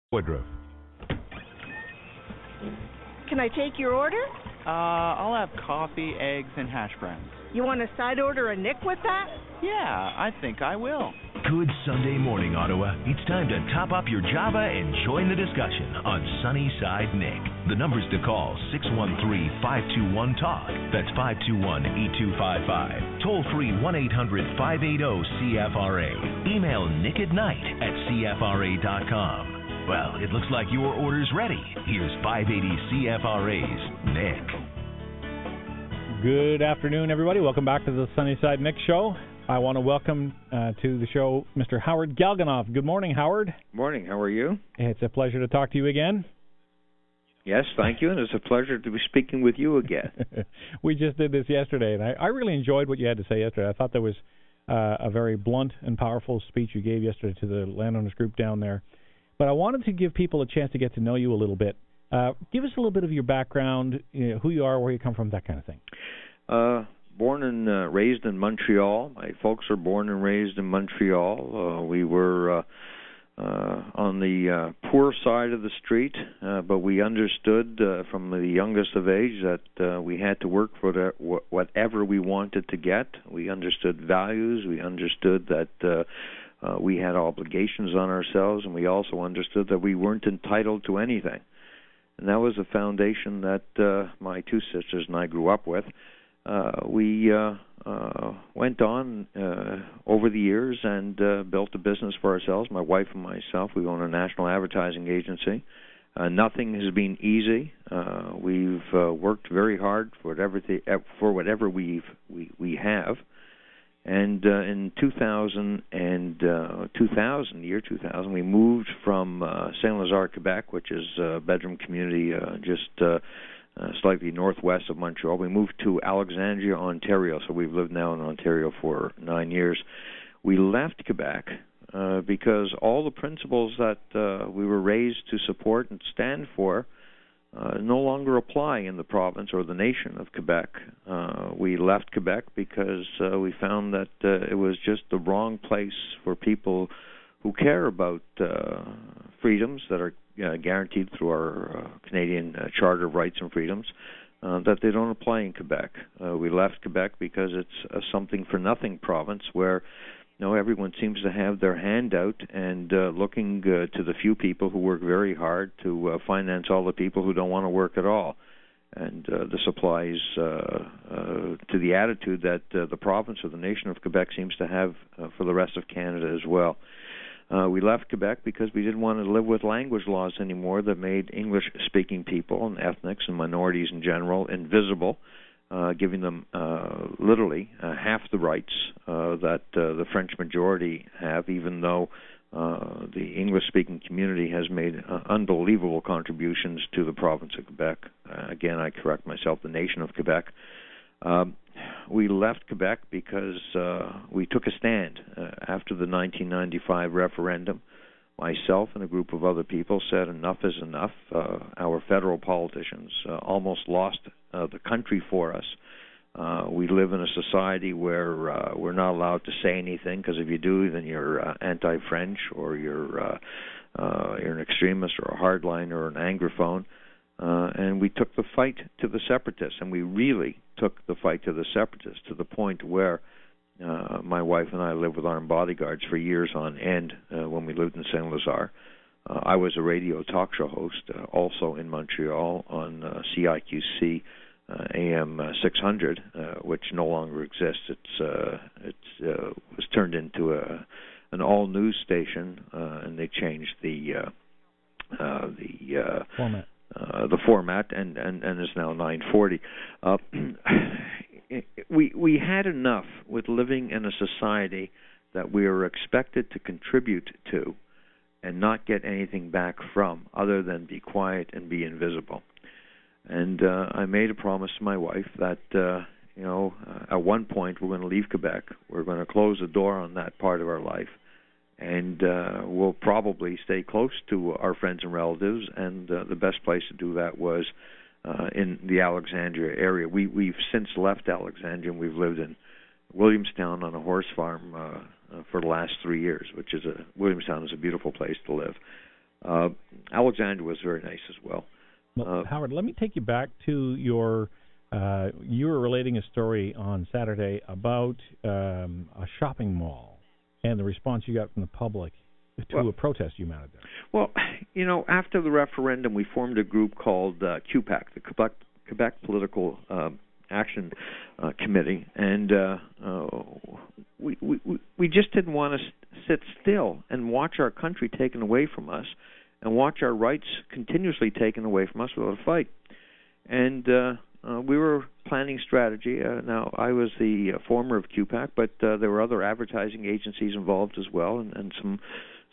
Woodruff. Can I take your order? I'll have coffee, eggs, and hash browns. You want a side order of Nick with that? Yeah, I think I will. Good Sunday morning, Ottawa. It's time to top up your Java and join the discussion on Sunnyside Nick. The numbers to call, 613-521-TALK. That's 521-8255. Toll free 1-800-580-CFRA. Email nick@cfra.com. Well, it looks like your order's ready. Here's 580 CFRA's Nick. Good afternoon, everybody. Welcome back to the Sunnyside Nick Show. I want to welcome to the show Mr. Howard Galganoff. Good morning, Howard. Morning. How are you? It's a pleasure to talk to you again. Yes, thank you, and it's a pleasure to be speaking with you again. We just did this yesterday, and I really enjoyed what you had to say yesterday. I thought that was a very blunt and powerful speech you gave yesterday to the landowners group down there. But I wanted to give people a chance to get to know you a little bit. Give us a little bit of your background, who you are, where you come from, that kind of thing. Born and raised in Montreal. My folks are born and raised in Montreal. We were on the poor side of the street, but we understood from the youngest of age that we had to work for whatever we wanted to get. We understood values. We understood that we had obligations on ourselves, and we also understood that we weren't entitled to anything. And that was a foundation that my two sisters and I grew up with. We went on over the years and built a business for ourselves. My wife and myself, we own a national advertising agency. Nothing has been easy. We've worked very hard for whatever we have. And in 2000, we moved from Saint-Lazare, Quebec, which is a bedroom community just slightly northwest of Montreal. We moved to Alexandria, Ontario, so we've lived now in Ontario for 9 years. We left Quebec because all the principles that we were raised to support and stand for no longer apply in the province or the nation of Quebec. We left Quebec because we found that it was just the wrong place for people who care about freedoms that are guaranteed through our Canadian Charter of Rights and Freedoms, that they don't apply in Quebec. We left Quebec because it's a something-for-nothing province where everyone seems to have their hand out and looking to the few people who work very hard to finance all the people who don't want to work at all. And this applies to the attitude that the province or the nation of Quebec seems to have for the rest of Canada as well. We left Quebec because we didn't want to live with language laws anymore that made English-speaking people and ethnics and minorities in general invisible, giving them literally half the rights that the French majority have, even though the English-speaking community has made unbelievable contributions to the province of Quebec. Again, I correct myself, the nation of Quebec. We left Quebec because we took a stand after the 1995 referendum. Myself and a group of other people said enough is enough. Our federal politicians almost lost the country for us. We live in a society where we're not allowed to say anything, because if you do, then you're anti-French or you're an extremist or a hardliner or an anglophone. And we took the fight to the separatists, and we really took the fight to the separatists to the point where my wife and I lived with armed bodyguards for years on end when we lived in Saint-Lazare. I was a radio talk show host also in Montreal on CIQC AM 600, which no longer exists. It was turned into an all-news station, and they changed the format. The format, and is now 940. We had enough with living in a society that we were expected to contribute to and not get anything back from, other than be quiet and be invisible. And I made a promise to my wife that at one point we're going to leave Quebec. We're going to close the door on that part of our life, and we'll probably stay close to our friends and relatives, and the best place to do that was in the Alexandria area. We've since left Alexandria, and we've lived in Williamstown on a horse farm for the last 3 years, Williamstown is a beautiful place to live. Alexandria was very nice as well. Well, Howard, let me take you back to your. You were relating a story on Saturday about a shopping mall and the response you got from the public to a protest you mounted there. Well, after the referendum, we formed a group called QPAC, the Quebec Political Action Committee, and we just didn't want to sit still and watch our country taken away from us and watch our rights continuously taken away from us without a fight. And we were planning strategy. Now, I was the former of QPAC, but there were other advertising agencies involved as well, and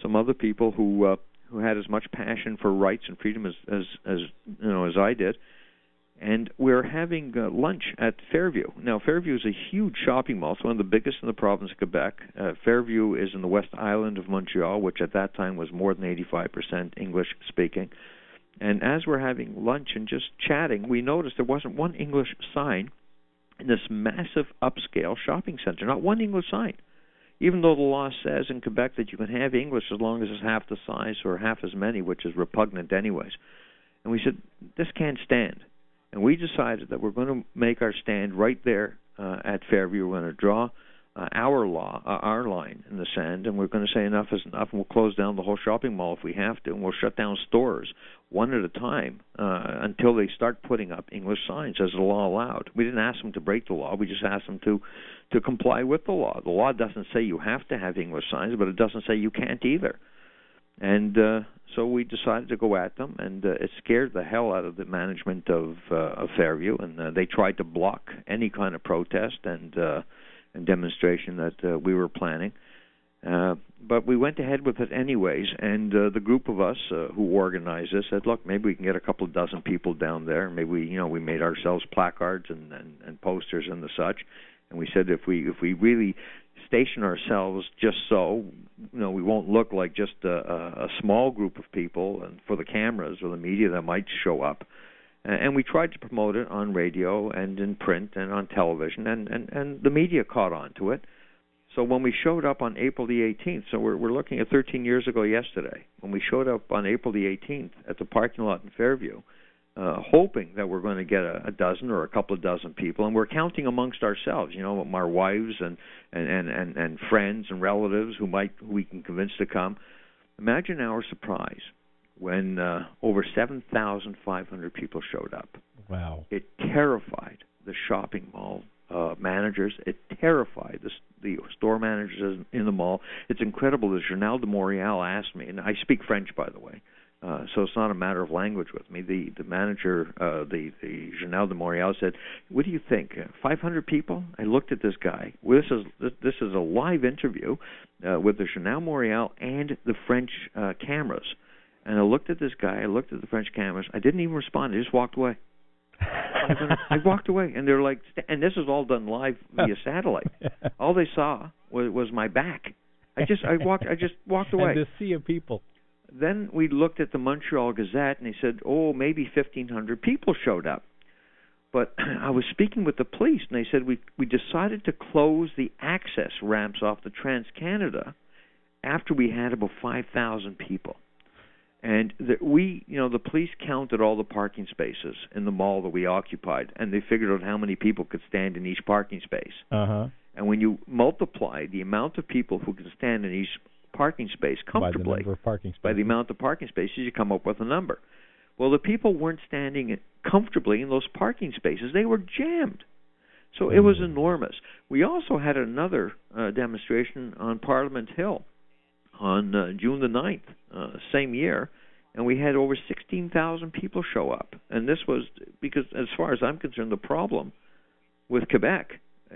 some other people who had as much passion for rights and freedom as I did. And we're having lunch at Fairview. Now, Fairview is a huge shopping mall. It's one of the biggest in the province of Quebec. Fairview is in the West Island of Montreal, which at that time was more than 85% English-speaking. And as we're having lunch and just chatting, we noticed there wasn't one English sign in this massive upscale shopping center. Not one English sign. Even though the law says in Quebec that you can have English as long as it's half the size or half as many, which is repugnant anyways. And we said, this can't stand. And we decided that we're going to make our stand right there at Fairview. We're going to draw our line in the sand, and we're going to say enough is enough, and we'll close down the whole shopping mall if we have to, and we'll shut down stores one at a time until they start putting up English signs as the law allowed. We didn't ask them to break the law. We just asked them to comply with the law. The law doesn't say you have to have English signs, but it doesn't say you can't either. And so we decided to go at them, and it scared the hell out of the management of Fairview, and they tried to block any kind of protest and demonstration that we were planning. But we went ahead with it anyways, and the group of us who organized this said, look, maybe we can get a couple of dozen people down there. Maybe we made ourselves placards and posters and the such. And we said if we really station ourselves just so, we won't look like just a small group of people and for the cameras or the media that might show up. And we tried to promote it on radio and in print and on television, and the media caught on to it. So when we showed up on April the 18th, so we're looking at 13 years ago yesterday, when we showed up on April the 18th at the parking lot in Fairview, hoping that we're going to get a dozen or a couple of dozen people, and we're counting amongst ourselves, our wives and friends and relatives who we can convince to come. Imagine our surprise when over 7,500 people showed up. Wow. It terrified the shopping mall managers. It terrified the store managers in the mall. It's incredible. The Journal de Montréal asked me, and I speak French, by the way, so it's not a matter of language with me. The manager, the Journal de Montréal said, what do you think, 500 people? I looked at this guy. This is a live interview with the Journal de Montréal and the French cameras. And I looked at this guy, I looked at the French cameras. I didn't even respond. I just walked away. I walked away, and they're like, and this is all done live via satellite. All they saw was my back. I just walked away. And this sea of people. Then we looked at the Montreal Gazette, and they said, maybe 1,500 people showed up. But I was speaking with the police, and they said we decided to close the access ramps off the Trans-Canada after we had about 5,000 people. And the police counted all the parking spaces in the mall that we occupied, and they figured out how many people could stand in each parking space. Uh-huh. And when you multiply the amount of people who can stand in each parking space comfortably by the amount of parking spaces, you come up with a number. Well, the people weren't standing comfortably in those parking spaces. They were jammed. So it was enormous. We also had another demonstration on Parliament Hill on June the 9th, same year, and we had over 16,000 people show up. And this was because, as far as I'm concerned, the problem with Quebec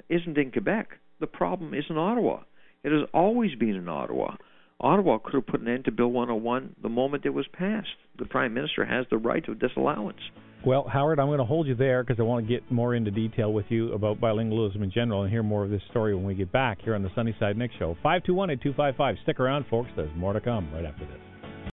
isn't in Quebec. The problem is in Ottawa. It has always been in Ottawa. Ottawa could have put an end to Bill 101 the moment it was passed. The Prime Minister has the right of disallowance. Well, Howard, I'm going to hold you there because I want to get more into detail with you about bilingualism in general and hear more of this story when we get back here on the Sunnyside Nick Show. 521-8255. Stick around, folks. There's more to come right after this.